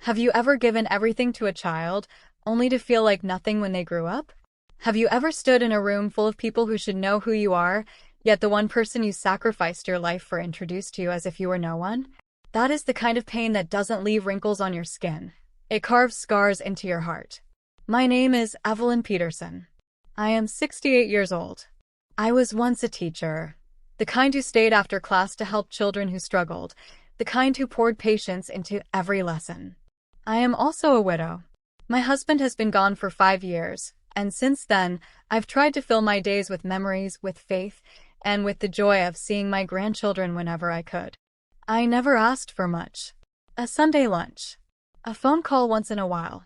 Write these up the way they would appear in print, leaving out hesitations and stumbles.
Have you ever given everything to a child, only to feel like nothing when they grew up? Have you ever stood in a room full of people who should know who you are, yet the one person you sacrificed your life for introduced you as if you were no one? That is the kind of pain that doesn't leave wrinkles on your skin. It carves scars into your heart. My name is Evelyn Peterson. I am 68 years old. I was once a teacher, the kind who stayed after class to help children who struggled, the kind who poured patience into every lesson. I am also a widow. My husband has been gone for 5 years, and since then, I've tried to fill my days with memories, with faith, and with the joy of seeing my grandchildren whenever I could. I never asked for much. A Sunday lunch. A phone call once in a while.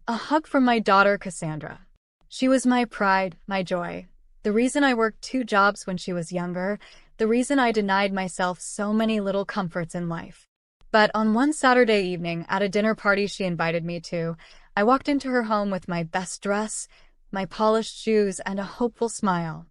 A hug from my daughter Cassandra. She was my pride, my joy. The reason I worked 2 jobs when she was younger, the reason I denied myself so many little comforts in life. But on one Saturday evening at a dinner party she invited me to, I walked into her home with my best dress, my polished shoes, and a hopeful smile.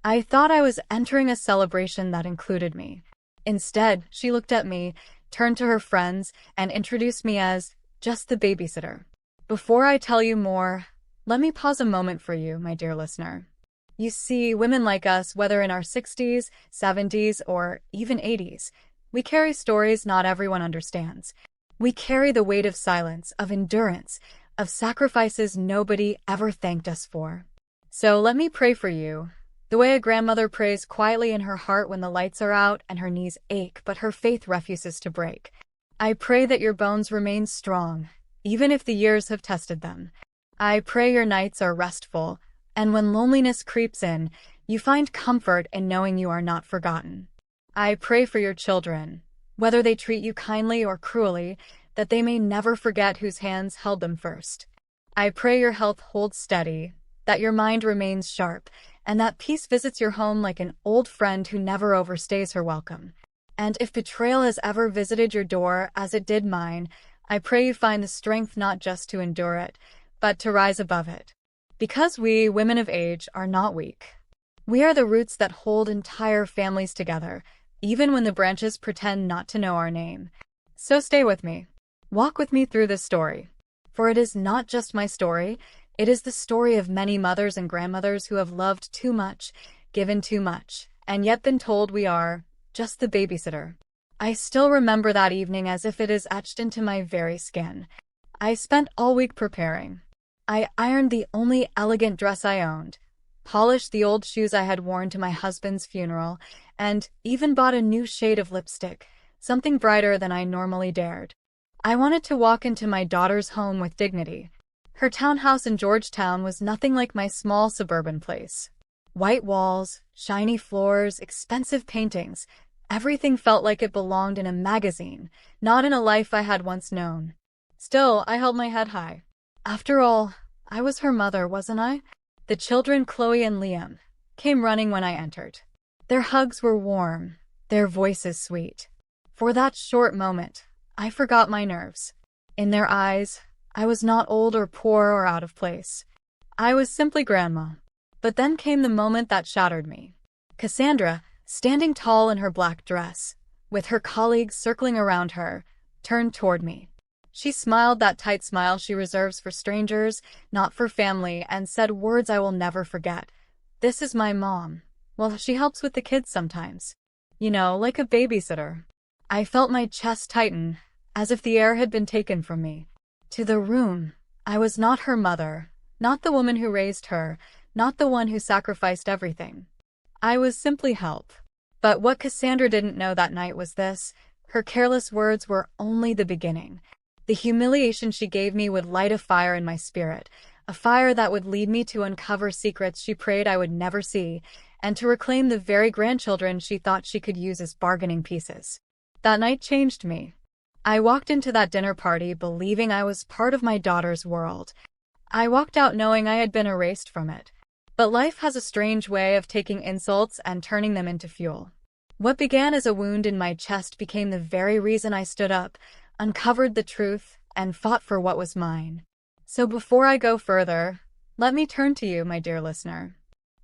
I thought I was entering a celebration that included me. Instead, she looked at me, turned to her friends, and introduced me as just the babysitter. Before I tell you more, let me pause a moment for you, my dear listener. You see, women like us, whether in our 60s, 70s, or even 80s, we carry stories not everyone understands. We carry the weight of silence, of endurance, of sacrifices nobody ever thanked us for. So let me pray for you, the way a grandmother prays quietly in her heart when the lights are out and her knees ache but her faith refuses to break. I pray that your bones remain strong, even if the years have tested them. I pray your nights are restful, and when loneliness creeps in, you find comfort in knowing you are not forgotten. I pray for your children, whether they treat you kindly or cruelly, that they may never forget whose hands held them first. I pray your health holds steady, that your mind remains sharp, and that peace visits your home like an old friend who never overstays her welcome. And if betrayal has ever visited your door, as it did mine, I pray you find the strength not just to endure it, but to rise above it. Because we, women of age, are not weak. We are the roots that hold entire families together, even when the branches pretend not to know our name. So stay with me. Walk with me through this story. For it is not just my story, it is the story of many mothers and grandmothers who have loved too much, given too much, and yet been told we are just the babysitter. I still remember that evening as if it is etched into my very skin. I spent all week preparing. I ironed the only elegant dress I owned, polished the old shoes I had worn to my husband's funeral, and even bought a new shade of lipstick, something brighter than I normally dared. I wanted to walk into my daughter's home with dignity. Her townhouse in Georgetown was nothing like my small suburban place. White walls, shiny floors, expensive paintings, everything felt like it belonged in a magazine, not in a life I had once known. Still, I held my head high. After all, I was her mother, wasn't I? The children, Chloe and Liam, came running when I entered. Their hugs were warm, their voices sweet. For that short moment, I forgot my nerves. In their eyes, I was not old or poor or out of place. I was simply grandma. But then came the moment that shattered me. Cassandra, standing tall in her black dress, with her colleagues circling around her, turned toward me. She smiled that tight smile she reserves for strangers, not for family, and said words I will never forget. "This is my mom. Well, she helps with the kids sometimes. You know, like a babysitter." I felt my chest tighten, as if the air had been taken from me. To the room, I was not her mother, not the woman who raised her, not the one who sacrificed everything. I was simply help. But what Cassandra didn't know that night was this: her careless words were only the beginning. The humiliation she gave me would light a fire in my spirit, a fire that would lead me to uncover secrets she prayed I would never see, and to reclaim the very grandchildren she thought she could use as bargaining pieces. That night changed me. I walked into that dinner party believing I was part of my daughter's world. I walked out knowing I had been erased from it. But life has a strange way of taking insults and turning them into fuel. What began as a wound in my chest became the very reason I stood up, uncovered the truth, and fought for what was mine. So before I go further, let me turn to you, my dear listener.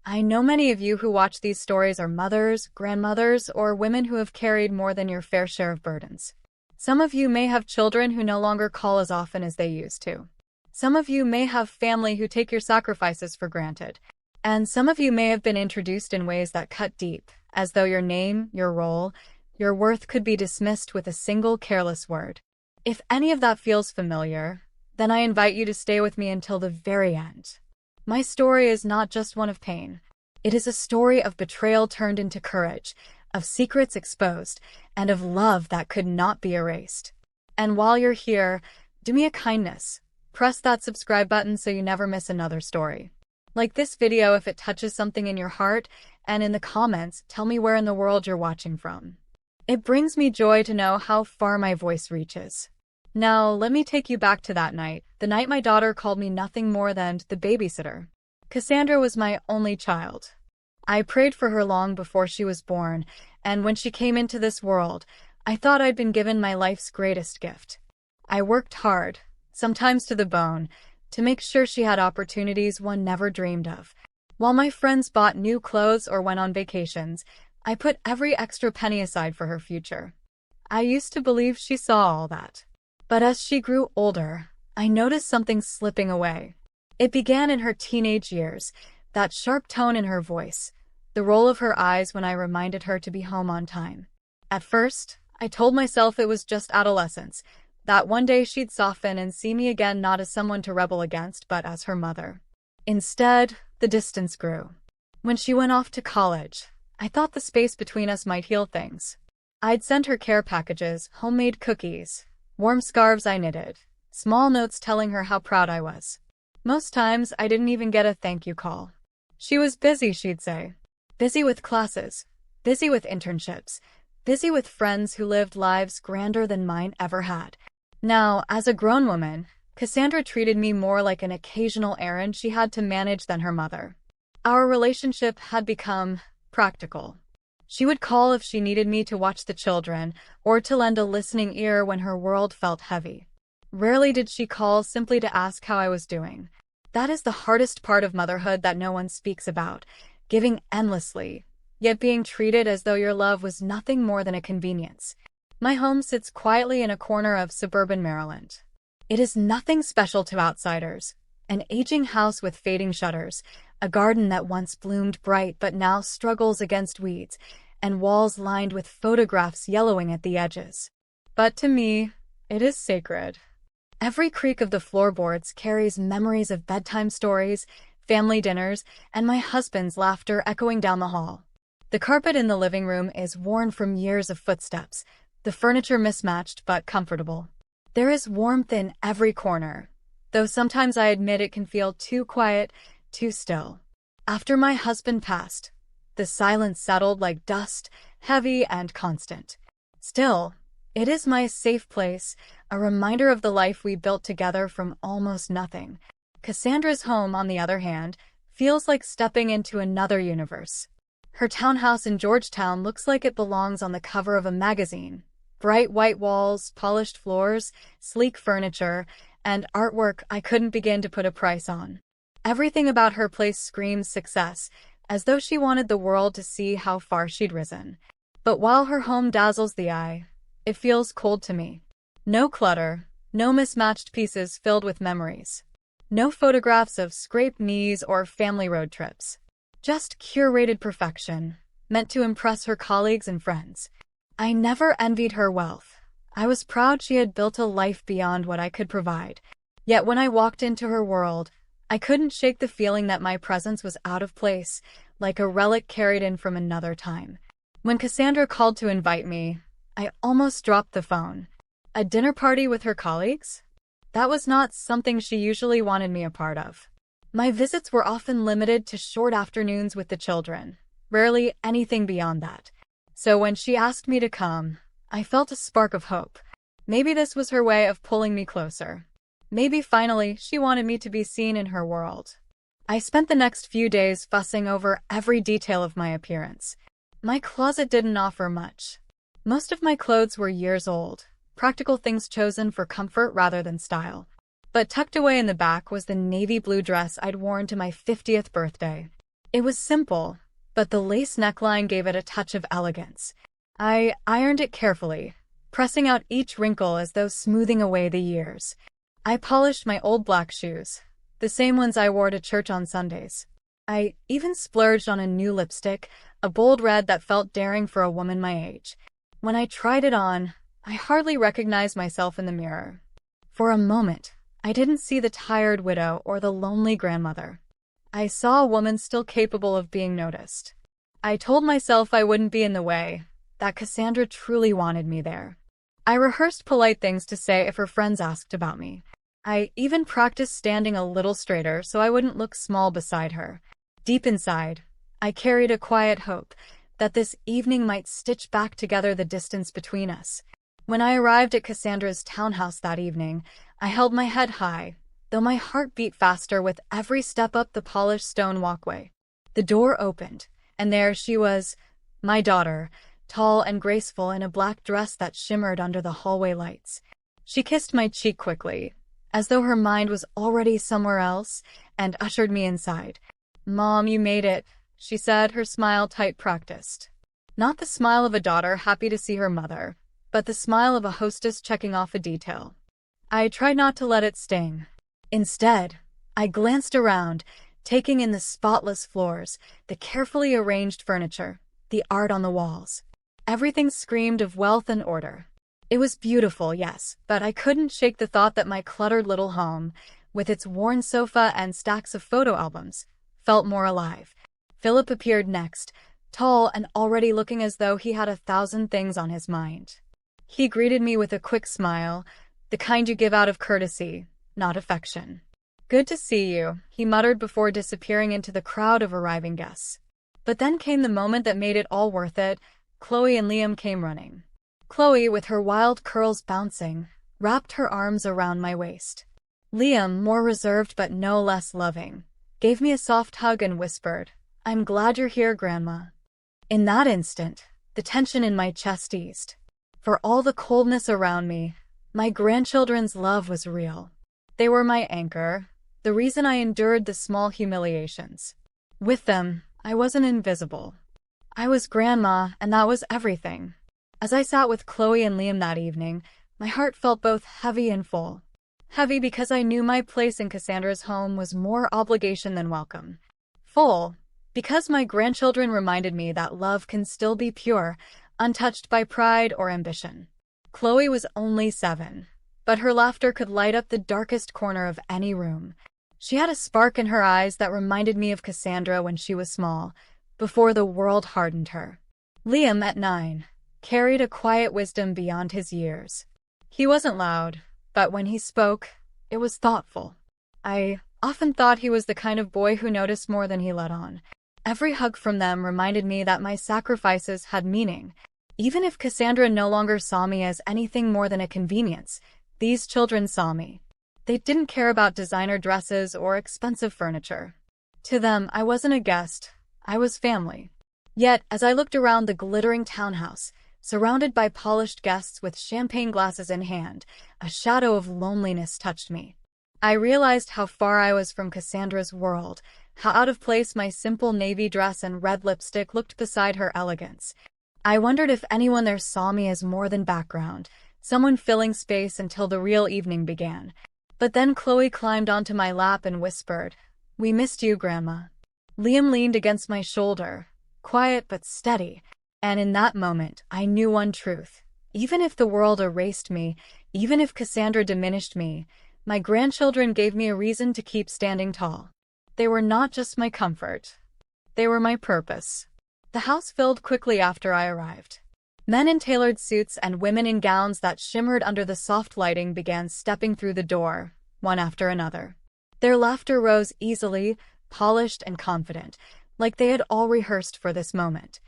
I know many of you who watch these stories are mothers, grandmothers, or women who have carried more than your fair share of burdens. Some of you may have children who no longer call as often as they used to. Some of you may have family who take your sacrifices for granted. And some of you may have been introduced in ways that cut deep, as though your name, your role, your worth could be dismissed with a single careless word. If any of that feels familiar, then I invite you to stay with me until the very end. My story is not just one of pain. It is a story of betrayal turned into courage, of secrets exposed, and of love that could not be erased. And while you're here, do me a kindness. Press that subscribe button so you never miss another story. Like this video if it touches something in your heart, and in the comments, tell me where in the world you're watching from. It brings me joy to know how far my voice reaches. Now, let me take you back to that night, the night my daughter called me nothing more than the babysitter. Cassandra was my only child. I prayed for her long before she was born, and when she came into this world, I thought I'd been given my life's greatest gift. I worked hard, sometimes to the bone, to make sure she had opportunities one never dreamed of. While my friends bought new clothes or went on vacations, I put every extra penny aside for her future. I used to believe she saw all that. But as she grew older, I noticed something slipping away. It began in her teenage years, that sharp tone in her voice, the roll of her eyes when I reminded her to be home on time. At first, I told myself it was just adolescence, that one day she'd soften and see me again not as someone to rebel against, but as her mother. Instead, the distance grew. When she went off to college, I thought the space between us might heal things. I'd send her care packages, homemade cookies, warm scarves I knitted, small notes telling her how proud I was. Most times, I didn't even get a thank you call. She was busy, she'd say. Busy with classes, busy with internships, busy with friends who lived lives grander than mine ever had. Now, as a grown woman, Cassandra treated me more like an occasional errand she had to manage than her mother. Our relationship had become practical. She would call if she needed me to watch the children or to lend a listening ear when her world felt heavy. Rarely did she call simply to ask how I was doing. That is the hardest part of motherhood that no one speaks about, giving endlessly, yet being treated as though your love was nothing more than a convenience. My home sits quietly in a corner of suburban Maryland. It is nothing special to outsiders. An aging house with fading shutters, a garden that once bloomed bright but now struggles against weeds, and walls lined with photographs yellowing at the edges. But to me, it is sacred. Every creak of the floorboards carries memories of bedtime stories, family dinners, and my husband's laughter echoing down the hall. The carpet in the living room is worn from years of footsteps, the furniture mismatched but comfortable. There is warmth in every corner, though sometimes I admit it can feel too quiet, too still. After my husband passed, the silence settled like dust, heavy and constant. Still, it is my safe place, a reminder of the life we built together from almost nothing. Cassandra's home, on the other hand, feels like stepping into another universe. Her townhouse in Georgetown looks like it belongs on the cover of a magazine. Bright white walls, polished floors, sleek furniture, and artwork I couldn't begin to put a price on. Everything about her place screams success, as though she wanted the world to see how far she'd risen. But while her home dazzles the eye, it feels cold to me. No clutter, no mismatched pieces filled with memories. No photographs of scraped knees or family road trips. Just curated perfection, meant to impress her colleagues and friends. I never envied her wealth. I was proud she had built a life beyond what I could provide. Yet when I walked into her world, I couldn't shake the feeling that my presence was out of place, like a relic carried in from another time. When Cassandra called to invite me, I almost dropped the phone. A dinner party with her colleagues? That was not something she usually wanted me a part of. My visits were often limited to short afternoons with the children, rarely anything beyond that. So when she asked me to come, I felt a spark of hope. Maybe this was her way of pulling me closer. Maybe finally she wanted me to be seen in her world. I spent the next few days fussing over every detail of my appearance. My closet didn't offer much. Most of my clothes were years old, practical things chosen for comfort rather than style. But tucked away in the back was the navy blue dress I'd worn to my 50th birthday. It was simple, but the lace neckline gave it a touch of elegance. I ironed it carefully, pressing out each wrinkle as though smoothing away the years. I polished my old black shoes, the same ones I wore to church on Sundays. I even splurged on a new lipstick, a bold red that felt daring for a woman my age. When I tried it on, I hardly recognized myself in the mirror. For a moment, I didn't see the tired widow or the lonely grandmother. I saw a woman still capable of being noticed. I told myself I wouldn't be in the way, that Cassandra truly wanted me there. I rehearsed polite things to say if her friends asked about me. I even practiced standing a little straighter so I wouldn't look small beside her. Deep inside, I carried a quiet hope that this evening might stitch back together the distance between us. When I arrived at Cassandra's townhouse that evening, I held my head high, though my heart beat faster with every step up the polished stone walkway. The door opened, and there she was, my daughter, tall and graceful in a black dress that shimmered under the hallway lights. She kissed my cheek quickly, as though her mind was already somewhere else, and ushered me inside. "Mom, you made it," she said, her smile tight practiced. Not the smile of a daughter happy to see her mother, but the smile of a hostess checking off a detail. I tried not to let it sting. Instead, I glanced around, taking in the spotless floors, the carefully arranged furniture, the art on the walls. Everything screamed of wealth and order. It was beautiful, yes, but I couldn't shake the thought that my cluttered little home, with its worn sofa and stacks of photo albums, felt more alive. Philip appeared next, tall and already looking as though he had 1,000 things on his mind. He greeted me with a quick smile, the kind you give out of courtesy, not affection. "Good to see you," he muttered before disappearing into the crowd of arriving guests. But then came the moment that made it all worth it. Chloe and Liam came running. Chloe, with her wild curls bouncing, wrapped her arms around my waist. Liam, more reserved but no less loving, gave me a soft hug and whispered, "I'm glad you're here, Grandma." In that instant, the tension in my chest eased. For all the coldness around me, my grandchildren's love was real. They were my anchor, the reason I endured the small humiliations. With them, I wasn't invisible. I was Grandma, and that was everything. As I sat with Chloe and Liam that evening, my heart felt both heavy and full. Heavy because I knew my place in Cassandra's home was more obligation than welcome. Full because my grandchildren reminded me that love can still be pure, untouched by pride or ambition. Chloe was only 7, but her laughter could light up the darkest corner of any room. She had a spark in her eyes that reminded me of Cassandra when she was small, before the world hardened her. Liam, at 9, carried a quiet wisdom beyond his years. He wasn't loud, but when he spoke, it was thoughtful. I often thought he was the kind of boy who noticed more than he let on. Every hug from them reminded me that my sacrifices had meaning. Even if Cassandra no longer saw me as anything more than a convenience, these children saw me. They didn't care about designer dresses or expensive furniture. To them, I wasn't a guest, I was family. Yet, as I looked around the glittering townhouse, surrounded by polished guests with champagne glasses in hand, a shadow of loneliness touched me. I realized how far I was from Cassandra's world, how out of place my simple navy dress and red lipstick looked beside her elegance. I wondered if anyone there saw me as more than background, someone filling space until the real evening began. But then Chloe climbed onto my lap and whispered, "We missed you, Grandma." Liam leaned against my shoulder, quiet but steady, and in that moment I knew one truth. Even if the world erased me, even if Cassandra diminished me, my grandchildren gave me a reason to keep standing tall. They were not just my comfort. They were my purpose. The house filled quickly after I arrived. Men in tailored suits and women in gowns that shimmered under the soft lighting began stepping through the door, one after another. Their laughter rose easily, polished and confident, like they had all rehearsed for this moment.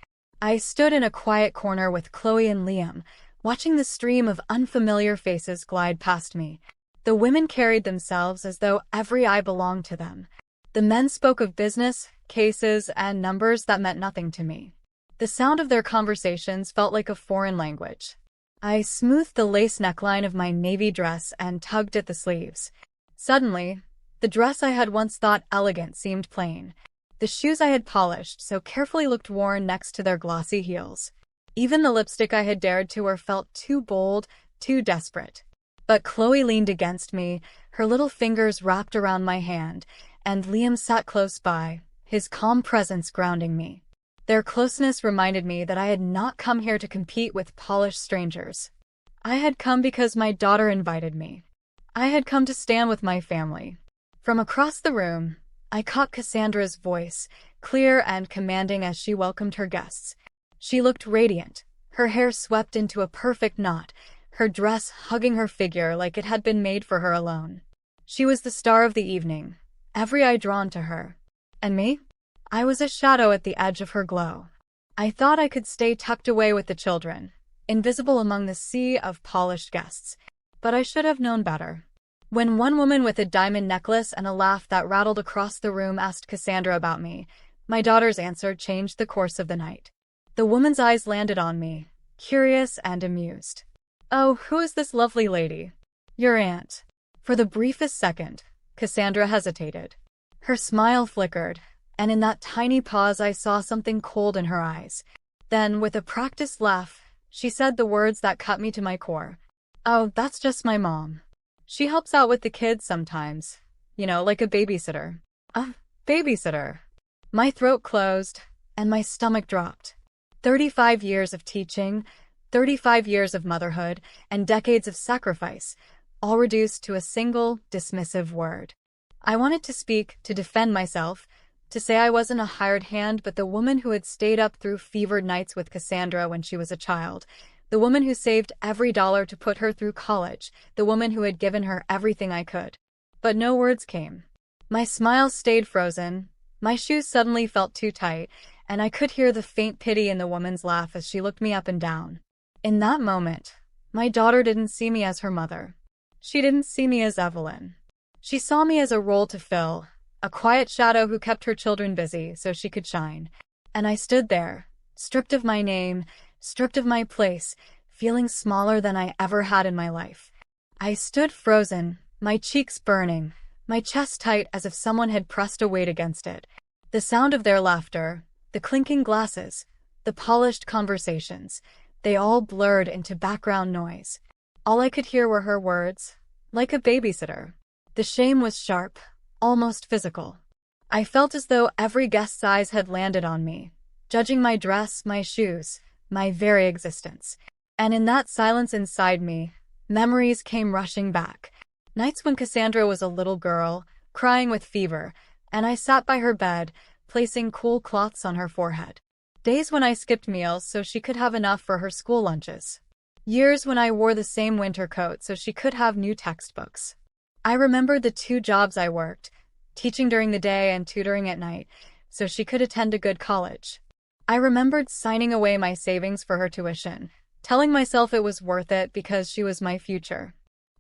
I stood in a quiet corner with Chloe and Liam, watching the stream of unfamiliar faces glide past me. The women carried themselves as though every eye belonged to them. The men spoke of business, cases, and numbers that meant nothing to me. The sound of their conversations felt like a foreign language. I smoothed the lace neckline of my navy dress and tugged at the sleeves. Suddenly, the dress I had once thought elegant seemed plain. The shoes I had polished so carefully looked worn next to their glossy heels. Even the lipstick I had dared to wear felt too bold, too desperate. But Chloe leaned against me, her little fingers wrapped around my hand, and Liam sat close by, his calm presence grounding me. Their closeness reminded me that I had not come here to compete with polished strangers. I had come because my daughter invited me. I had come to stand with my family. From across the room, I caught Cassandra's voice, clear and commanding as she welcomed her guests. She looked radiant, her hair swept into a perfect knot, her dress hugging her figure like it had been made for her alone. She was the star of the evening, every eye drawn to her. And me? I was a shadow at the edge of her glow. I thought I could stay tucked away with the children, invisible among the sea of polished guests. But I should have known better. When one woman with a diamond necklace and a laugh that rattled across the room asked Cassandra about me, my daughter's answer changed the course of the night. The woman's eyes landed on me, curious and amused. "Oh, who is this lovely lady?" "Your aunt." For the briefest second, Cassandra hesitated. Her smile flickered, and in that tiny pause I saw something cold in her eyes. Then, with a practiced laugh, she said the words that cut me to my core. "Oh, that's just my mom. She helps out with the kids sometimes. Like a babysitter." "A babysitter?" My throat closed, and my stomach dropped. 35 years of teaching, 35 years of motherhood, and decades of sacrifice, all reduced to a single, dismissive word. I wanted to speak, to defend myself, to say I wasn't a hired hand but the woman who had stayed up through fevered nights with Cassandra when she was a child, the woman who saved every dollar to put her through college, the woman who had given her everything I could. But no words came. My smile stayed frozen, my shoes suddenly felt too tight, and I could hear the faint pity in the woman's laugh as she looked me up and down. In that moment, my daughter didn't see me as her mother. She didn't see me as Evelyn. She saw me as a role to fill, a quiet shadow who kept her children busy so she could shine. And I stood there, stripped of my name, stripped of my place, feeling smaller than I ever had in my life. I stood frozen, my cheeks burning, my chest tight as if someone had pressed a weight against it. The sound of their laughter, the clinking glasses, the polished conversations, they all blurred into background noise. All I could hear were her words, "like a babysitter." The shame was sharp, almost physical. I felt as though every guest's eyes had landed on me, judging my dress, my shoes, my very existence. And in that silence inside me, memories came rushing back. Nights when Cassandra was a little girl, crying with fever, and I sat by her bed, placing cool cloths on her forehead. Days when I skipped meals so she could have enough for her school lunches. Years when I wore the same winter coat so she could have new textbooks. I remembered the 2 jobs I worked, teaching during the day and tutoring at night, so she could attend a good college. I remembered signing away my savings for her tuition, telling myself it was worth it because she was my future.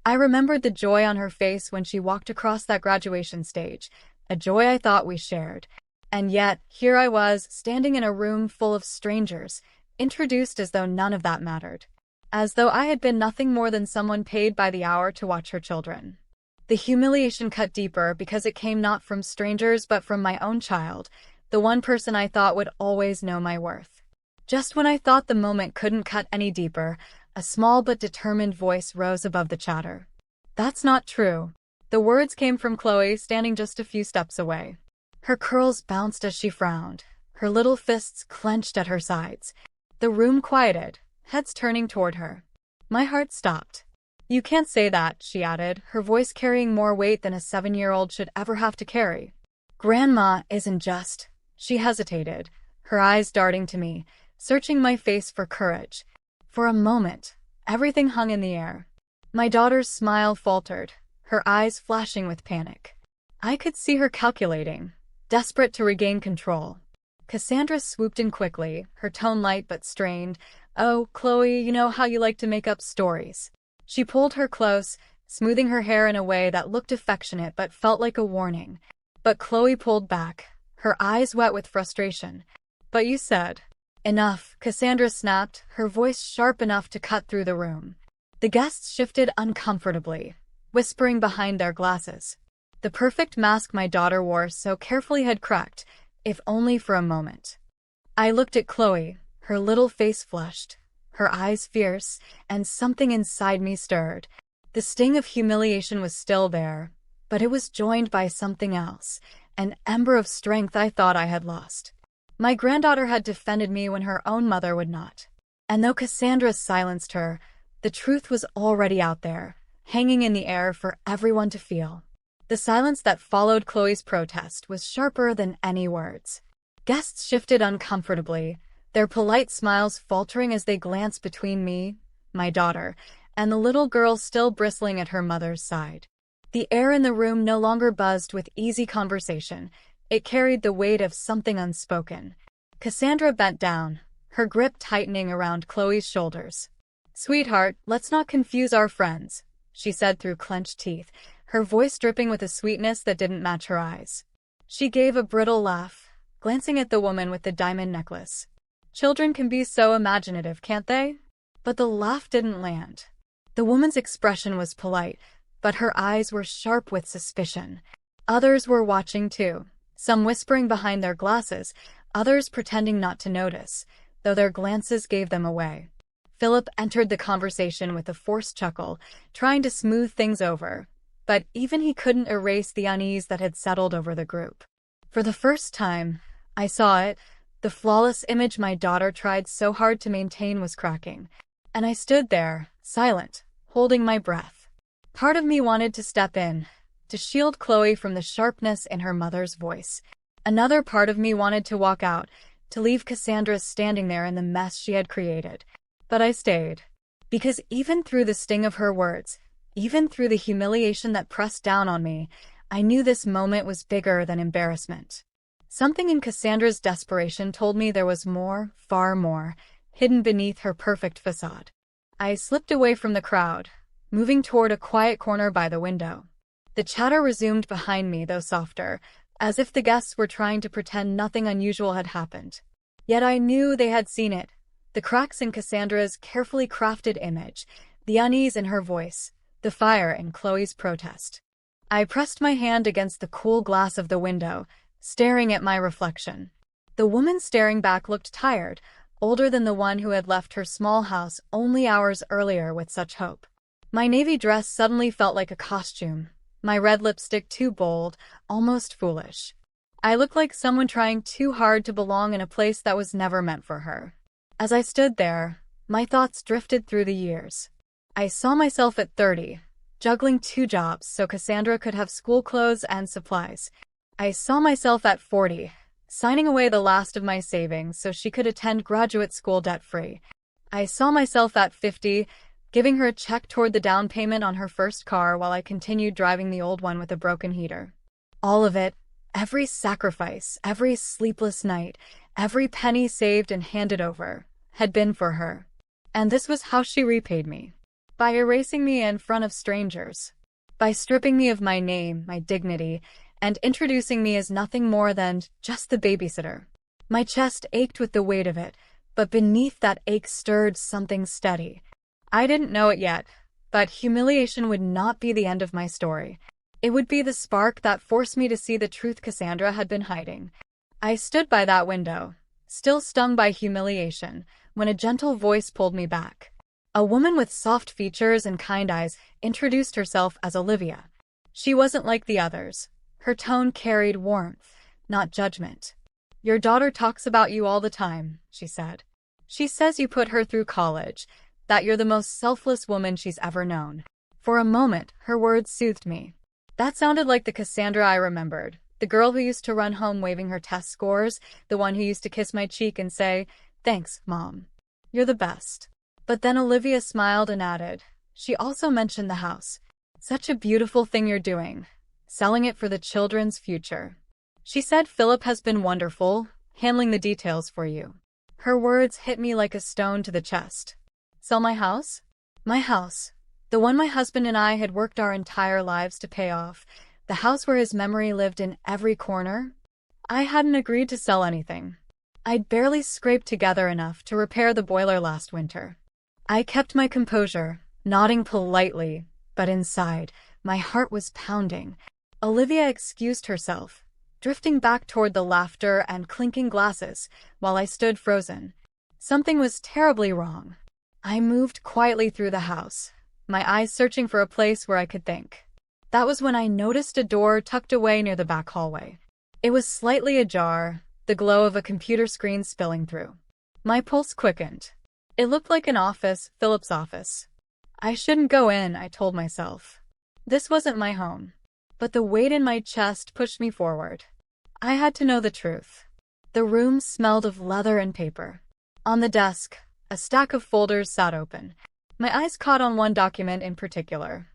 I remembered the joy on her face when she walked across that graduation stage, a joy I thought we shared. And yet, here I was, standing in a room full of strangers, introduced as though none of that mattered. As though I had been nothing more than someone paid by the hour to watch her children. The humiliation cut deeper because it came not from strangers but from my own child, the one person I thought would always know my worth. Just when I thought the moment couldn't cut any deeper, a small but determined voice rose above the chatter. "That's not true." The words came from Chloe, standing just a few steps away. Her curls bounced as she frowned, her little fists clenched at her sides. The room quieted, heads turning toward her. My heart stopped. "You can't say that," she added, her voice carrying more weight than a 7-year-old should ever have to carry. "Grandma isn't just..." She hesitated, her eyes darting to me, searching my face for courage. For a moment, everything hung in the air. My daughter's smile faltered, her eyes flashing with panic. I could see her calculating, desperate to regain control. Cassandra swooped in quickly, her tone light but strained. "Oh, Chloe, you know how you like to make up stories." She pulled her close, smoothing her hair in a way that looked affectionate but felt like a warning. But Chloe pulled back, her eyes wet with frustration. "But you said..." "Enough," Cassandra snapped, her voice sharp enough to cut through the room. The guests shifted uncomfortably, whispering behind their glasses. The perfect mask my daughter wore so carefully had cracked, if only for a moment. I looked at Chloe, Her little face flushed, her eyes fierce, and something inside me stirred. The sting of humiliation was still there, but it was joined by something else, an ember of strength I thought I had lost. My granddaughter had defended me when her own mother would not. And though Cassandra silenced her, the truth was already out there, hanging in the air for everyone to feel. The silence that followed Chloe's protest was sharper than any words. Guests shifted uncomfortably, their polite smiles faltering as they glanced between me, my daughter, and the little girl still bristling at her mother's side. The air in the room no longer buzzed with easy conversation. It carried the weight of something unspoken. Cassandra bent down, her grip tightening around Chloe's shoulders. "Sweetheart, let's not confuse our friends," she said through clenched teeth, her voice dripping with a sweetness that didn't match her eyes. She gave a brittle laugh, glancing at the woman with the diamond necklace. "Children can be so imaginative, can't they?" But the laugh didn't land. The woman's expression was polite, but her eyes were sharp with suspicion. Others were watching too, some whispering behind their glasses, others pretending not to notice, though their glances gave them away. Philip entered the conversation with a forced chuckle, trying to smooth things over, but even he couldn't erase the unease that had settled over the group. For the first time, I saw it. The flawless image my daughter tried so hard to maintain was cracking, and I stood there, silent, holding my breath. Part of me wanted to step in, to shield Chloe from the sharpness in her mother's voice. Another part of me wanted to walk out, to leave Cassandra standing there in the mess she had created. But I stayed. Because even through the sting of her words, even through the humiliation that pressed down on me, I knew this moment was bigger than embarrassment. Something in Cassandra's desperation told me there was more, far more, hidden beneath her perfect facade. I slipped away from the crowd, moving toward a quiet corner by the window. The chatter resumed behind me, though softer, as if the guests were trying to pretend nothing unusual had happened. Yet I knew they had seen it. The cracks in Cassandra's carefully crafted image, the unease in her voice, the fire in Chloe's protest. I pressed my hand against the cool glass of the window, staring at my reflection. The woman staring back looked tired, older than the one who had left her small house only hours earlier with such hope. My navy dress suddenly felt like a costume, my red lipstick too bold, almost foolish. I looked like someone trying too hard to belong in a place that was never meant for her. As I stood there, my thoughts drifted through the years. I saw myself at 30, juggling 2 jobs so Cassandra could have school clothes and supplies. I saw myself at 40, signing away the last of my savings so she could attend graduate school debt-free. I saw myself at 50, giving her a check toward the down payment on her first car while I continued driving the old one with a broken heater. All of it, every sacrifice, every sleepless night, every penny saved and handed over, had been for her. And this was how she repaid me. By erasing me in front of strangers. By stripping me of my name, my dignity, and introducing me as nothing more than just the babysitter. My chest ached with the weight of it, but beneath that ache stirred something steady. I didn't know it yet, but humiliation would not be the end of my story. It would be the spark that forced me to see the truth Cassandra had been hiding. I stood by that window, still stung by humiliation, when a gentle voice pulled me back. A woman with soft features and kind eyes introduced herself as Olivia. She wasn't like the others. Her tone carried warmth, not judgment. "Your daughter talks about you all the time," she said. "She says you put her through college, that you're the most selfless woman she's ever known." For a moment, her words soothed me. That sounded like the Cassandra I remembered, the girl who used to run home waving her test scores, the one who used to kiss my cheek and say, "Thanks, Mom. You're the best." But then Olivia smiled and added, "She also mentioned the house. Such a beautiful thing you're doing, selling it for the children's future. She said Philip has been wonderful, handling the details for you." Her words hit me like a stone to the chest. Sell my house? My house. The one my husband and I had worked our entire lives to pay off. The house where his memory lived in every corner. I hadn't agreed to sell anything. I'd barely scraped together enough to repair the boiler last winter. I kept my composure, nodding politely, but inside, my heart was pounding. Olivia excused herself, drifting back toward the laughter and clinking glasses, while I stood frozen. Something was terribly wrong. I moved quietly through the house, my eyes searching for a place where I could think. That was when I noticed a door tucked away near the back hallway. It was slightly ajar, the glow of a computer screen spilling through. My pulse quickened. It looked like an office, Philip's office. I shouldn't go in, I told myself. This wasn't my home. But the weight in my chest pushed me forward. I had to know the truth. The room smelled of leather and paper. On the desk, a stack of folders sat open. My eyes caught on one document in particular.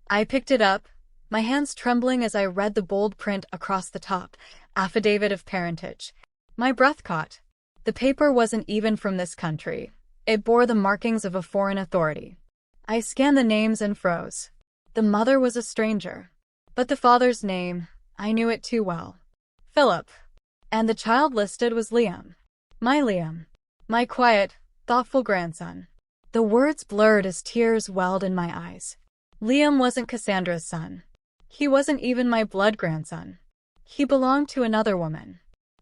I picked it up, my hands trembling as I read the bold print across the top, Affidavit of Parentage. My breath caught. The paper wasn't even from this country. It bore the markings of a foreign authority. I scanned the names and froze. The mother was a stranger. But the father's name, I knew it too well. Philip. And the child listed was Liam. My quiet, thoughtful grandson. The words blurred as tears welled in my eyes. Liam wasn't Cassandra's son. He wasn't even my blood grandson. He belonged to another woman.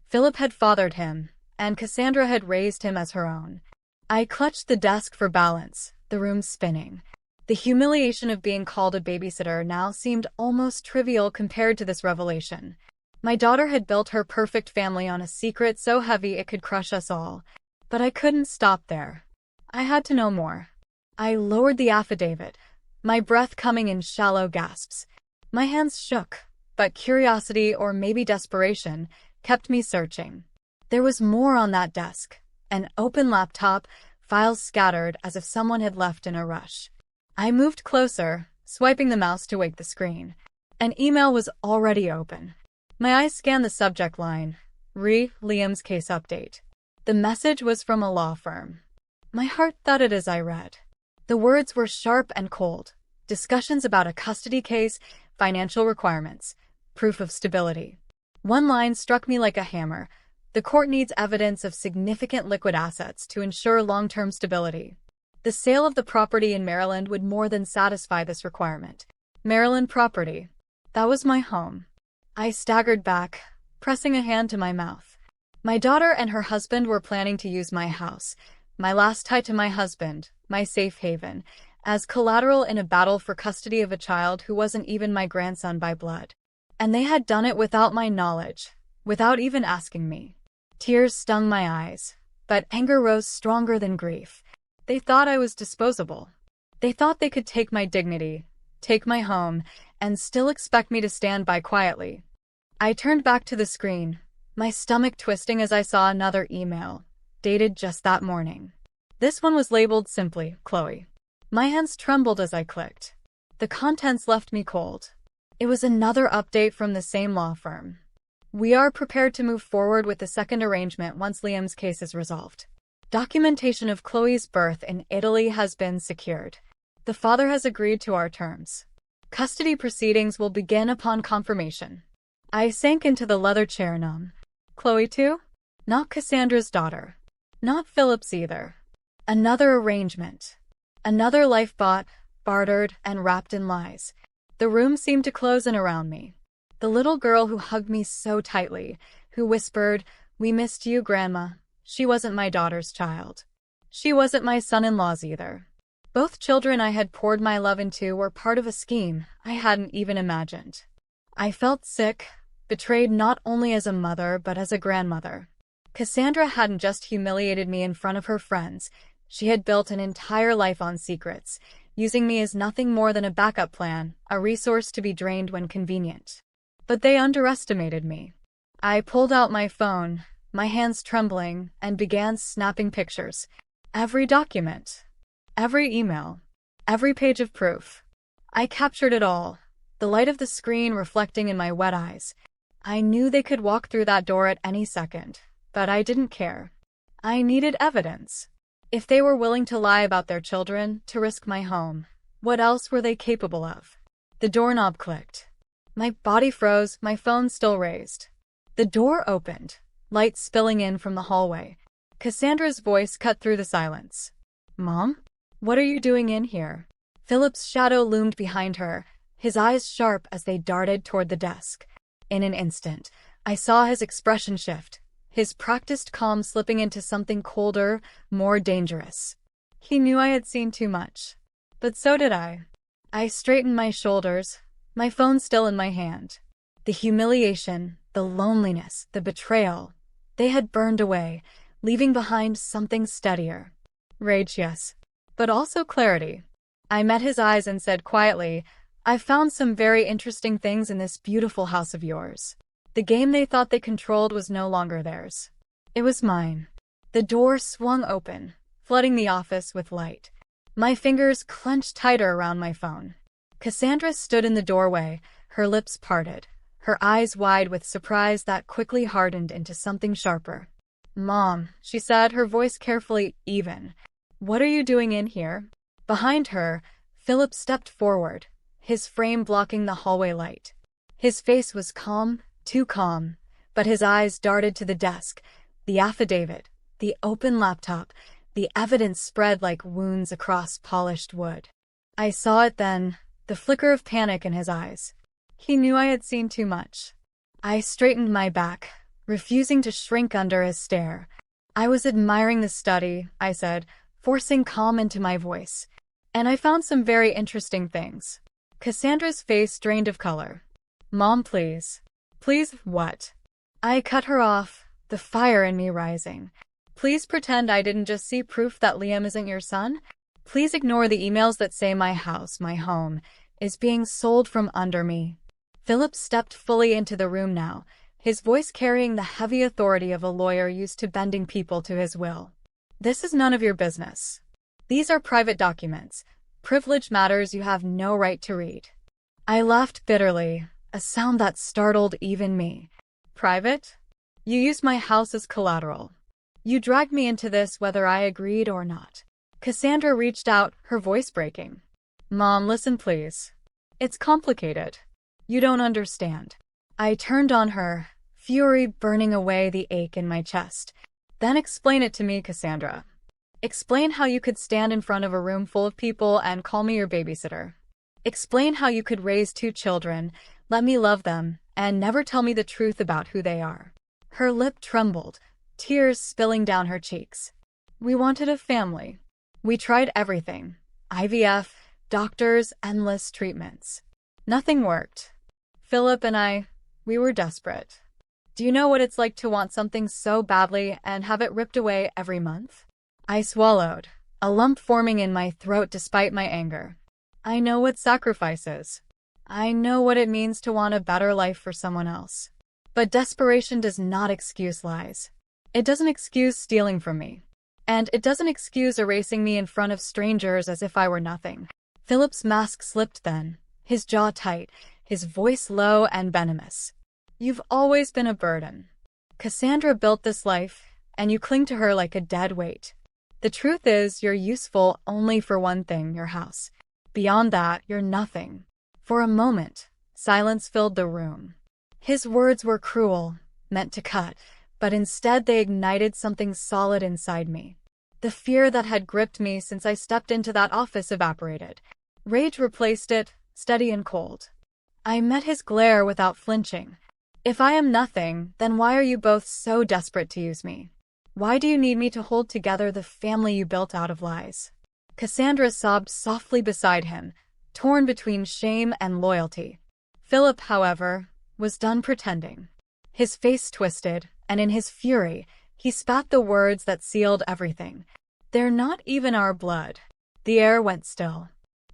Philip had fathered him, and Cassandra had raised him as her own. I clutched the desk for balance, the room spinning. The humiliation of being called a babysitter now seemed almost trivial compared to this revelation. My daughter had built her perfect family on a secret so heavy it could crush us all. But I couldn't stop there. I had to know more. I lowered the affidavit, my breath coming in shallow gasps. My hands shook, but curiosity, or maybe desperation, kept me searching. There was more on that desk. An open laptop, files scattered as if someone had left in a rush. I moved closer, swiping the mouse to wake the screen. An email was already open. My eyes scanned the subject line, Liam's case update. The message was from a law firm. My heart thudded as I read. The words were sharp and cold. Discussions about a custody case, financial requirements, proof of stability. One line struck me like a hammer. The court needs evidence of significant liquid assets to ensure long-term stability. The sale of the property in Maryland would more than satisfy this requirement. Maryland property. That was my home. I staggered back, pressing a hand to my mouth. My daughter and her husband were planning to use my house, my last tie to my husband, my safe haven, as collateral in a battle for custody of a child who wasn't even my grandson by blood. And they had done it without my knowledge, without even asking me. Tears stung my eyes, but anger rose stronger than grief. They thought I was disposable. They thought they could take my dignity, take my home, and still expect me to stand by quietly. I turned back to the screen, my stomach twisting as I saw another email, dated just that morning. This one was labeled simply, Chloe. My hands trembled as I clicked. The contents left me cold. It was another update from the same law firm. We are prepared to move forward with the second arrangement once Liam's case is resolved. Documentation of Chloe's birth in Italy has been secured. The father has agreed to our terms. Custody proceedings will begin upon confirmation. I sank into the leather chair numb. Chloe too? Not Cassandra's daughter. Not Philip's either. Another arrangement. Another life bought, bartered, and wrapped in lies. The room seemed to close in around me. The little girl who hugged me so tightly, who whispered, "We missed you, Grandma." She wasn't my daughter's child. She wasn't my son-in-law's either. Both children I had poured my love into were part of a scheme I hadn't even imagined. I felt sick, betrayed not only as a mother but as a grandmother. Cassandra hadn't just humiliated me in front of her friends. She had built an entire life on secrets, using me as nothing more than a backup plan, a resource to be drained when convenient. But they underestimated me. I pulled out my phone, my hands trembling, and began snapping pictures. Every document, every email, every page of proof. I captured it all, the light of the screen reflecting in my wet eyes. I knew they could walk through that door at any second, but I didn't care. I needed evidence. If they were willing to lie about their children, to risk my home, what else were they capable of? The doorknob clicked. My body froze, my phone still raised. The door opened, light spilling in from the hallway. Cassandra's voice cut through the silence. "Mom? What are you doing in here?" Philip's shadow loomed behind her, his eyes sharp as they darted toward the desk. In an instant, I saw his expression shift. his practiced calm slipping into something colder, more dangerous. He knew I had seen too much. But so did I. I straightened my shoulders, my phone still in my hand. The humiliation, the loneliness, the betrayal, they had burned away, leaving behind something steadier. Rage, yes. But also clarity. I met his eyes and said quietly, "I've found some very interesting things in this beautiful house of yours." The game they thought they controlled was no longer theirs. It was mine. The door swung open, flooding the office with light. My fingers clenched tighter around my phone. Cassandra stood in the doorway, her lips parted, her eyes wide with surprise that quickly hardened into something sharper. "Mom," she said, her voice carefully even. "What are you doing in here?" Behind her, Philip stepped forward, his frame blocking the hallway light. His face was calm, too calm, but his eyes darted to the desk, the affidavit, the open laptop, the evidence spread like wounds across polished wood. I saw it then, the flicker of panic in his eyes. He knew I had seen too much. I straightened my back, refusing to shrink under his stare. "I was admiring the study," I said, forcing calm into my voice. "And I found some very interesting things." Cassandra's face drained of color. "Mom, please." "Please what?" I cut her off, the fire in me rising. "Please pretend I didn't just see proof that Liam isn't your son. Please ignore the emails that say my house, my home, is being sold from under me." Philip stepped fully into the room now, his voice carrying the heavy authority of a lawyer used to bending people to his will. "This is none of your business. These are private documents, privileged matters you have no right to read." I laughed bitterly, a sound that startled even me. "Private? You used my house as collateral. You dragged me into this whether I agreed or not." Cassandra reached out, her voice breaking. "Mom, listen please. It's complicated. You don't understand." I turned on her, fury burning away the ache in my chest. "Then explain it to me, Cassandra. Explain how you could stand in front of a room full of people and call me your babysitter. Explain how you could raise 2 children, let me love them, and never tell me the truth about who they are." Her lip trembled, tears spilling down her cheeks. "We wanted a family. We tried everything. IVF, doctors, endless treatments. Nothing worked. Philip and we were desperate. Do you know what it's like to want something so badly and have it ripped away every month?" I swallowed, a lump forming in my throat despite my anger. I know what sacrifice is. I know what it means to want a better life for someone else. But desperation does not excuse lies. It doesn't excuse stealing from me. And it doesn't excuse erasing me in front of strangers as if I were nothing. Philip's mask slipped then, his jaw tight, his voice low and venomous. "You've always been a burden. Cassandra built this life, and you cling to her like a dead weight. The truth is, you're useful only for one thing, your house. Beyond that, you're nothing." For a moment, silence filled the room. His words were cruel, meant to cut, but instead they ignited something solid inside me. The fear that had gripped me since I stepped into that office evaporated. Rage replaced it, steady and cold. I met his glare without flinching. "If I am nothing, then why are you both so desperate to use me? Why do you need me to hold together the family you built out of lies?" Cassandra sobbed softly beside him, torn between shame and loyalty. Philip, however, was done pretending. His face twisted, and in his fury, he spat the words that sealed everything. "They're not even our blood." The air went still.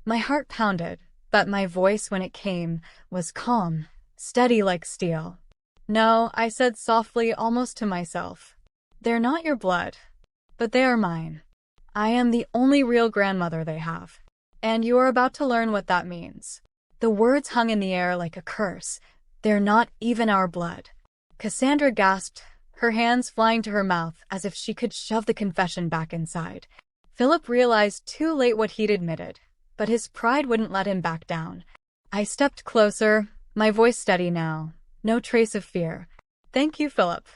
My heart pounded, but my voice, when it came, was calm, steady like steel. "No," I said softly, almost to myself. "They're not your blood, but they are mine. I am the only real grandmother they have. And you are about to learn what that means." The words hung in the air like a curse. "They're not even our blood." Cassandra gasped, her hands flying to her mouth as if she could shove the confession back inside. Philip realized too late what he'd admitted, but his pride wouldn't let him back down. I stepped closer, my voice steady now, no trace of fear. "Thank you, Philip.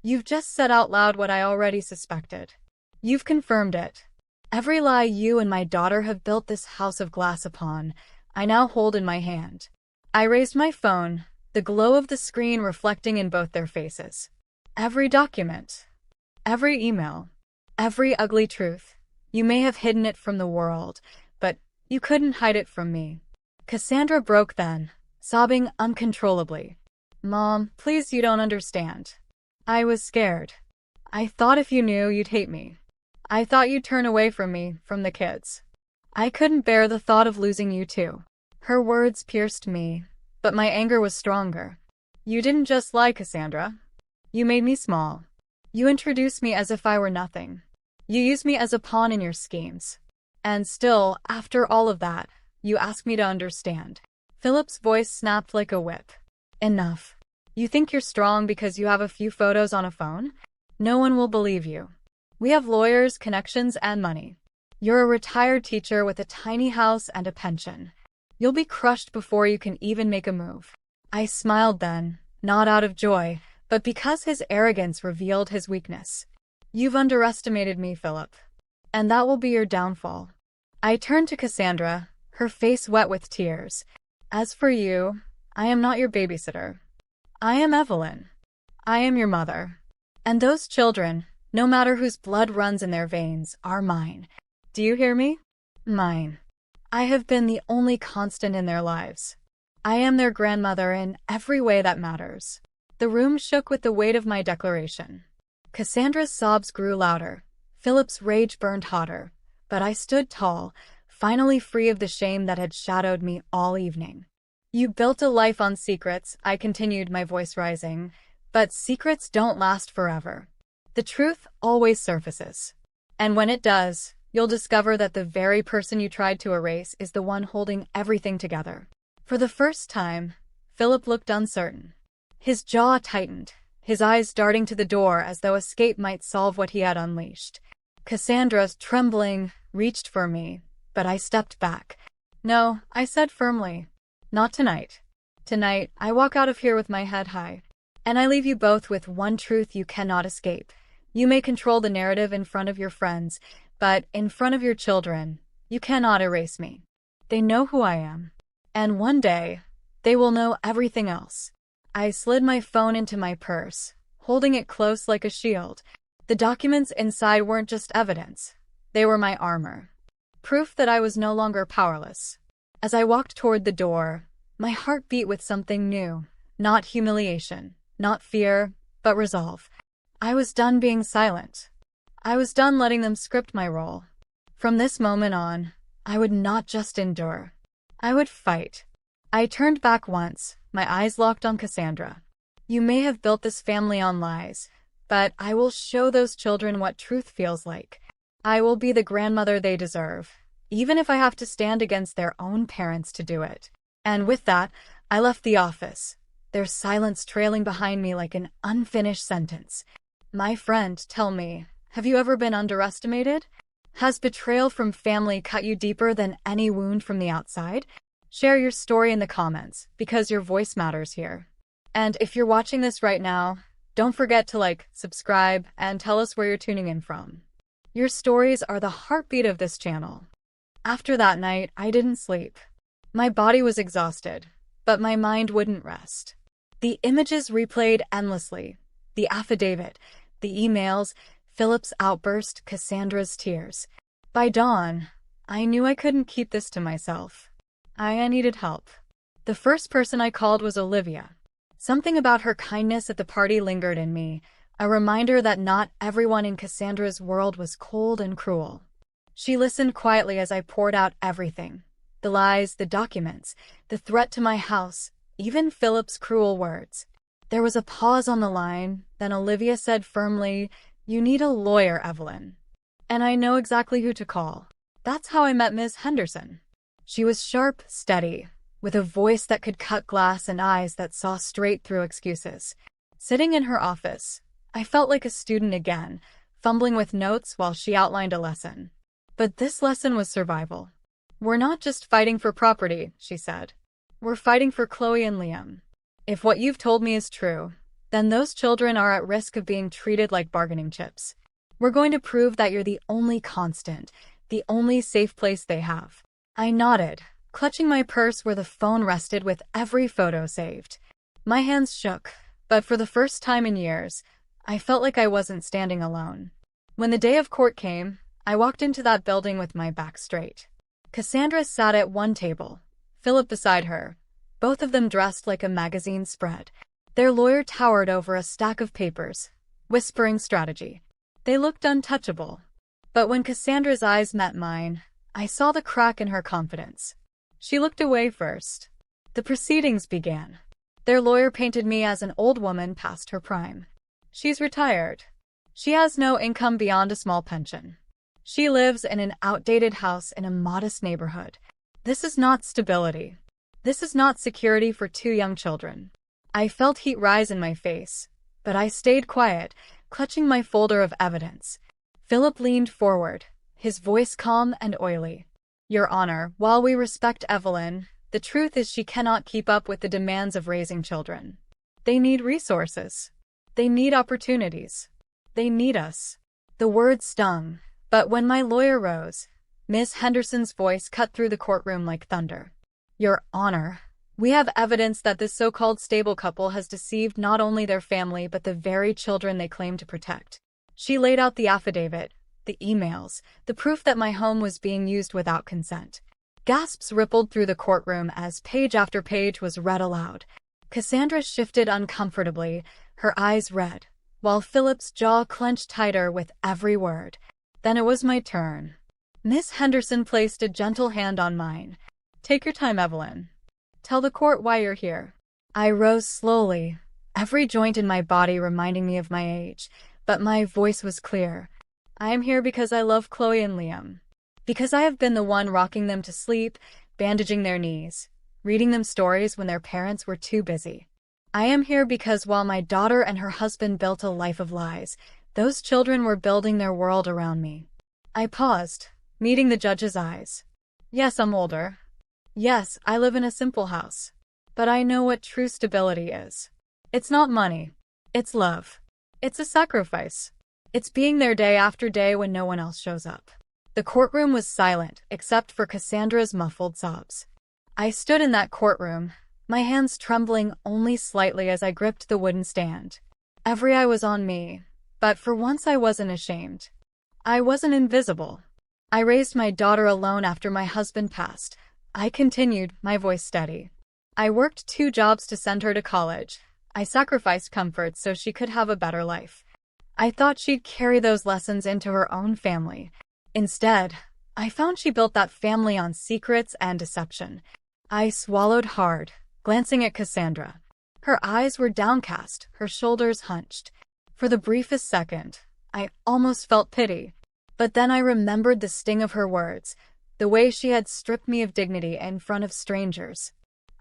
You've just said out loud what I already suspected. You've confirmed it. Every lie you and my daughter have built this house of glass upon, I now hold in my hand." I raised my phone, the glow of the screen reflecting in both their faces. Every document, every email, every ugly truth. You may have hidden it from the world, but you couldn't hide it from me. Cassandra broke then, sobbing uncontrollably. Mom, please, you don't understand. I was scared. I thought if you knew, you'd hate me. I thought you'd turn away from me, from the kids. I couldn't bear the thought of losing you too. Her words pierced me, but my anger was stronger. You didn't just lie, Cassandra. You made me small. You introduced me as if I were nothing. You used me as a pawn in your schemes. And still, after all of that, you ask me to understand. Philip's voice snapped like a whip. Enough. You think you're strong because you have a few photos on a phone? No one will believe you. We have lawyers, connections, and money. You're a retired teacher with a tiny house and a pension. You'll be crushed before you can even make a move. I smiled then, not out of joy, but because his arrogance revealed his weakness. You've underestimated me, Philip. And that will be your downfall. I turned to Cassandra, her face wet with tears. As for you, I am not your babysitter. I am Evelyn. I am your mother. And those children, no matter whose blood runs in their veins, are mine. Do you hear me? Mine. I have been the only constant in their lives. I am their grandmother in every way that matters. The room shook with the weight of my declaration. Cassandra's sobs grew louder. Philip's rage burned hotter. But I stood tall, finally free of the shame that had shadowed me all evening. You built a life on secrets, I continued, my voice rising. But secrets don't last forever. The truth always surfaces. And when it does, you'll discover that the very person you tried to erase is the one holding everything together. For the first time, Philip looked uncertain. His jaw tightened, his eyes darting to the door as though escape might solve what he had unleashed. Cassandra, trembling, reached for me, but I stepped back. No, I said firmly. Not tonight. Tonight, I walk out of here with my head high. And I leave you both with one truth you cannot escape. You may control the narrative in front of your friends, but in front of your children, you cannot erase me. They know who I am. And one day, they will know everything else. I slid my phone into my purse, holding it close like a shield. The documents inside weren't just evidence. They were my armor. Proof that I was no longer powerless. As I walked toward the door, my heart beat with something new. Not humiliation, not fear, but resolve. I was done being silent. I was done letting them script my role. From this moment on, I would not just endure. I would fight. I turned back once, my eyes locked on Cassandra. You may have built this family on lies, but I will show those children what truth feels like. I will be the grandmother they deserve, even if I have to stand against their own parents to do it. And with that, I left the office, their silence trailing behind me like an unfinished sentence. My friend, tell me, have you ever been underestimated? Has betrayal from family cut you deeper than any wound from the outside? Share your story in the comments, because your voice matters here. And if you're watching this right now, don't forget to like, subscribe, and tell us where you're tuning in from. Your stories are the heartbeat of this channel. After that night, I didn't sleep. My body was exhausted, but my mind wouldn't rest. The images replayed endlessly. The affidavit, the emails, Philip's outburst, Cassandra's tears. By dawn, I knew I couldn't keep this to myself. I needed help. The first person I called was Olivia. Something about her kindness at the party lingered in me, a reminder that not everyone in Cassandra's world was cold and cruel. She listened quietly as I poured out everything. The lies, the documents, the threat to my house, even Philip's cruel words. There was a pause on the line, then Olivia said firmly, "You need a lawyer, Evelyn." And I know exactly who to call. That's how I met Ms. Henderson. She was sharp, steady, with a voice that could cut glass and eyes that saw straight through excuses. Sitting in her office, I felt like a student again, fumbling with notes while she outlined a lesson. But this lesson was survival. "We're not just fighting for property," she said. "We're fighting for Chloe and Liam. If what you've told me is true, then those children are at risk of being treated like bargaining chips. We're going to prove that you're the only constant, the only safe place they have." I nodded, clutching my purse where the phone rested with every photo saved. My hands shook, but for the first time in years, I felt like I wasn't standing alone. When the day of court came, I walked into that building with my back straight. Cassandra sat at one table, Philip beside her, both of them dressed like a magazine spread. Their lawyer towered over a stack of papers, whispering strategy. They looked untouchable. But when Cassandra's eyes met mine, I saw the crack in her confidence. She looked away first. The proceedings began. Their lawyer painted me as an old woman past her prime. She's retired. She has no income beyond a small pension. She lives in an outdated house in a modest neighborhood. This is not stability. This is not security for two young children. I felt heat rise in my face, but I stayed quiet, clutching my folder of evidence. Philip leaned forward, his voice calm and oily. Your Honor, while we respect Evelyn, the truth is she cannot keep up with the demands of raising children. They need resources. They need opportunities. They need us. The words stung, but when my lawyer rose, Miss Henderson's voice cut through the courtroom like thunder. Your Honor, we have evidence that this so-called stable couple has deceived not only their family but the very children they claim to protect. She laid out the affidavit, the emails, the proof that my home was being used without consent. Gasps rippled through the courtroom as page after page was read aloud. Cassandra shifted uncomfortably, her eyes red, while Philip's jaw clenched tighter with every word. Then it was my turn. Miss Henderson placed a gentle hand on mine. Take your time, Evelyn. Tell the court why you're here. I rose slowly, every joint in my body reminding me of my age, but my voice was clear. I am here because I love Chloe and Liam. Because I have been the one rocking them to sleep, bandaging their knees, reading them stories when their parents were too busy. I am here because while my daughter and her husband built a life of lies, those children were building their world around me. I paused, meeting the judge's eyes. Yes, I'm older. Yes, I live in a simple house. But I know what true stability is. It's not money. It's love. It's a sacrifice. It's being there day after day when no one else shows up. The courtroom was silent, except for Cassandra's muffled sobs. I stood in that courtroom, my hands trembling only slightly as I gripped the wooden stand. Every eye was on me, but for once I wasn't ashamed. I wasn't invisible. I raised my daughter alone after my husband passed. I continued, my voice steady. I worked 2 jobs to send her to college. I sacrificed comfort so she could have a better life. I thought she'd carry those lessons into her own family. Instead, I found she built that family on secrets and deception. I swallowed hard, glancing at Cassandra. Her eyes were downcast, her shoulders hunched. For the briefest second, I almost felt pity. But then I remembered the sting of her words, the way she had stripped me of dignity in front of strangers.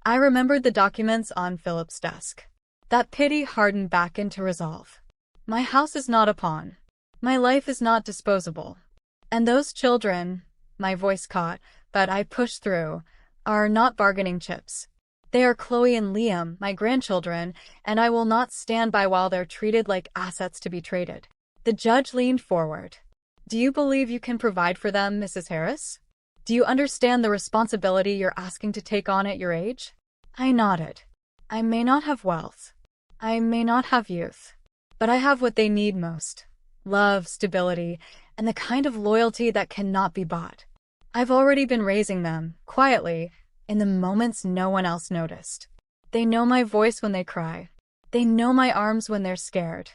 I remembered the documents on Philip's desk. That pity hardened back into resolve. My house is not a pawn. My life is not disposable. And those children, my voice caught, but I pushed through, are not bargaining chips. They are Chloe and Liam, my grandchildren, and I will not stand by while they're treated like assets to be traded. The judge leaned forward. Do you believe you can provide for them, Mrs. Harris? Do you understand the responsibility you're asking to take on at your age? I nodded. I may not have wealth. I may not have youth. But I have what they need most. Love, stability, and the kind of loyalty that cannot be bought. I've already been raising them, quietly, in the moments no one else noticed. They know my voice when they cry. They know my arms when they're scared.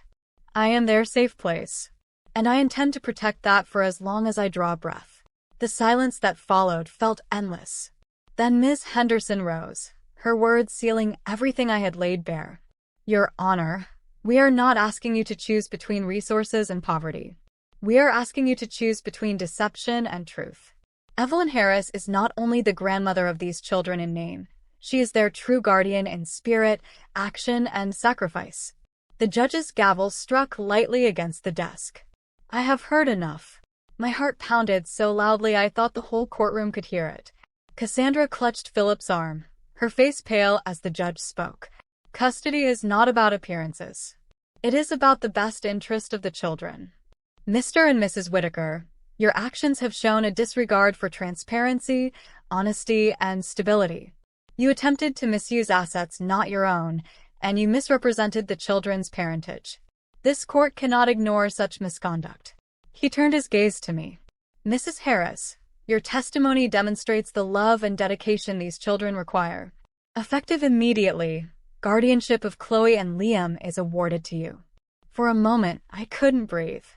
I am their safe place. And I intend to protect that for as long as I draw breath. The silence that followed felt endless. Then Ms. Henderson rose, her words sealing everything I had laid bare. Your Honor, we are not asking you to choose between resources and poverty. We are asking you to choose between deception and truth. Evelyn Harris is not only the grandmother of these children in name, she is their true guardian in spirit, action, and sacrifice. The judge's gavel struck lightly against the desk. I have heard enough. My heart pounded so loudly I thought the whole courtroom could hear it. Cassandra clutched Philip's arm, her face pale as the judge spoke. Custody is not about appearances. It is about the best interest of the children. Mr. and Mrs. Whitaker, your actions have shown a disregard for transparency, honesty, and stability. You attempted to misuse assets not your own, and you misrepresented the children's parentage. This court cannot ignore such misconduct. He turned his gaze to me. Mrs. Harris, your testimony demonstrates the love and dedication these children require. Effective immediately, guardianship of Chloe and Liam is awarded to you. For a moment, I couldn't breathe.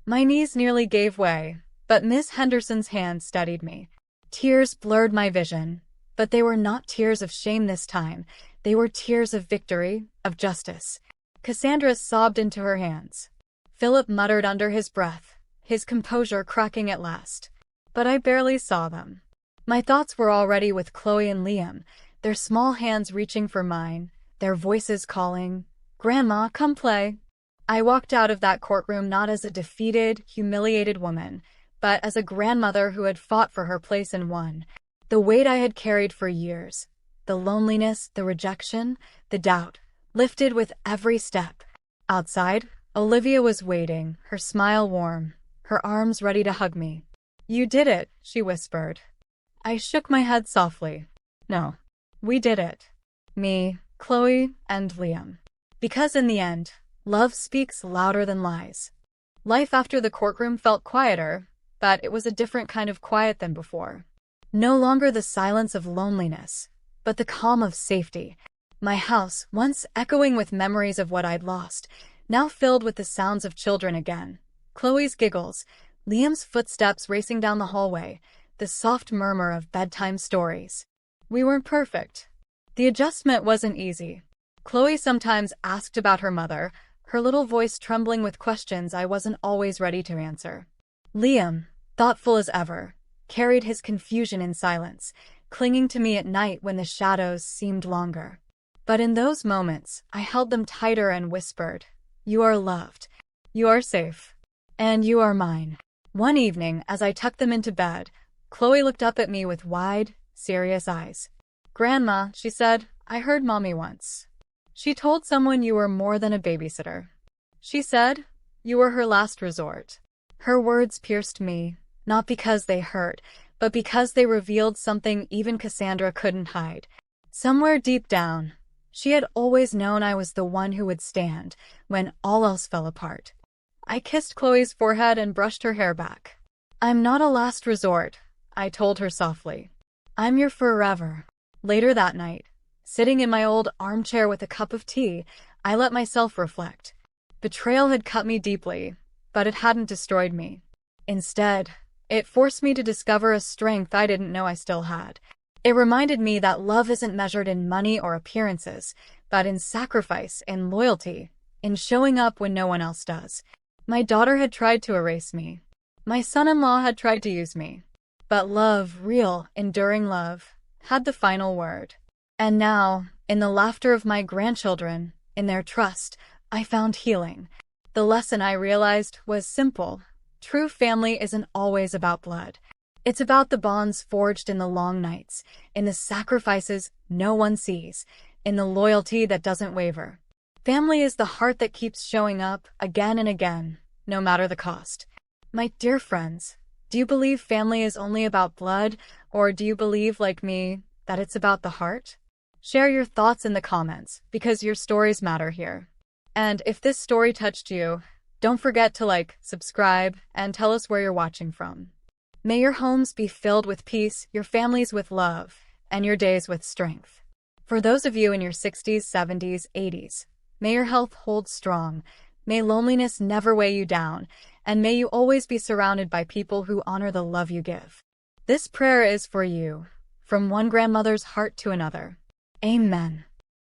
My knees nearly gave way, but Miss Henderson's hand steadied me. Tears blurred my vision, but they were not tears of shame this time. They were tears of victory, of justice. Cassandra sobbed into her hands. Philip muttered under his breath, his composure cracking at last. But I barely saw them. My thoughts were already with Chloe and Liam, their small hands reaching for mine, their voices calling, "Grandma, come play." I walked out of that courtroom not as a defeated, humiliated woman, but as a grandmother who had fought for her place and won. The weight I had carried for years, the loneliness, the rejection, the doubt, lifted with every step. Outside, Olivia was waiting, her smile warm, her arms ready to hug me. "You did it," she whispered. I shook my head softly. "No, we did it. Me, Chloe, and Liam." Because in the end, love speaks louder than lies. Life after the courtroom felt quieter, but it was a different kind of quiet than before. No longer the silence of loneliness, but the calm of safety. My house, once echoing with memories of what I'd lost, now filled with the sounds of children again. Chloe's giggles, Liam's footsteps racing down the hallway, the soft murmur of bedtime stories. We weren't perfect. The adjustment wasn't easy. Chloe sometimes asked about her mother, her little voice trembling with questions I wasn't always ready to answer. Liam, thoughtful as ever, carried his confusion in silence, clinging to me at night when the shadows seemed longer. But in those moments, I held them tighter and whispered, "You are loved. You are safe. And you are mine." One evening, as I tucked them into bed, Chloe looked up at me with wide, serious eyes. "Grandma," she said, "I heard Mommy once. She told someone you were more than a babysitter. She said you were her last resort." Her words pierced me, not because they hurt, but because they revealed something even Cassandra couldn't hide. Somewhere deep down, she had always known I was the one who would stand when all else fell apart. I kissed Chloe's forehead and brushed her hair back. "I'm not a last resort," I told her softly. "I'm your forever." Later that night, sitting in my old armchair with a cup of tea, I let myself reflect. Betrayal had cut me deeply, but it hadn't destroyed me. Instead, it forced me to discover a strength I didn't know I still had. It reminded me that love isn't measured in money or appearances, but in sacrifice, in loyalty, in showing up when no one else does. My daughter had tried to erase me. My son-in-law had tried to use me. But love, real, enduring love, had the final word. And now, in the laughter of my grandchildren, in their trust, I found healing. The lesson I realized was simple. True family isn't always about blood. It's about the bonds forged in the long nights, in the sacrifices no one sees, in the loyalty that doesn't waver. Family is the heart that keeps showing up again and again, no matter the cost. My dear friends, do you believe family is only about blood, or do you believe, like me, that it's about the heart? Share your thoughts in the comments, because your stories matter here. And if this story touched you, don't forget to like, subscribe, and tell us where you're watching from. May your homes be filled with peace, your families with love, and your days with strength. For those of you in your 60s, 70s, 80s, may your health hold strong, may loneliness never weigh you down, and may you always be surrounded by people who honor the love you give. This prayer is for you, from one grandmother's heart to another. Amen.